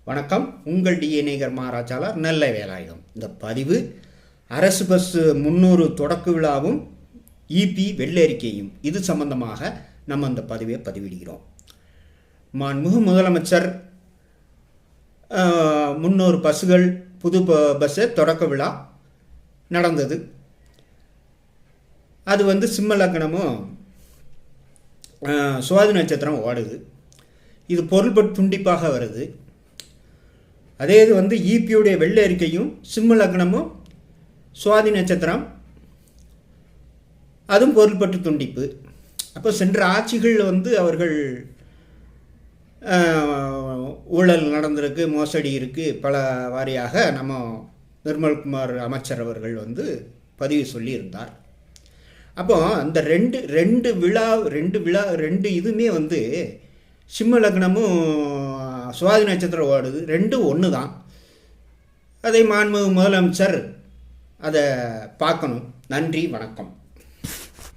வணக்கம். உங்கள் டிஎன்ஏகர் மகாராஜாலர் நெல்லை வேலாயுதம். இந்த பதிவு அரசு பஸ் 300 தொடக்க விழாவும் இபி வெள்ளரிக்கையும் இது சம்பந்தமாக நம்ம அந்த பதிவை பதிவிடுகிறோம். மாண்புமிகு முதலமைச்சர் 300 பஸ்ஸுகள் புது பஸ்ஸு தொடக்க விழா நடந்தது. அது சிம்ம லக்னமும் சுவாதி நட்சத்திரம் ஓடுது. இது பொருள்பட்டு துண்டிப்பாக வருது. அதே இது ஈபியுடைய வெள்ளை அறிக்கையும் சிம்ம லக்னமும் சுவாதி நட்சத்திரம் அதுவும் பொருள்பட்டு துண்டிப்பு. அப்போ சென்ற ஆட்சிகள் அவர்கள் ஊழல் நடந்திருக்கு, மோசடி இருக்குது, பல வாரியாக நம்ம நிர்மல்குமார் அமைச்சர் அவர்கள் பதிவு சொல்லியிருந்தார். அப்போ அந்த ரெண்டு இதுவுமே சிம்ம லக்னமும் சுவாதி நட்சத்திரம் ஓடுது, ரெண்டும் ஒன்று தான். அதை மாண்புமிகு முதலமைச்சர் அதை பார்க்கணும். நன்றி, வணக்கம்.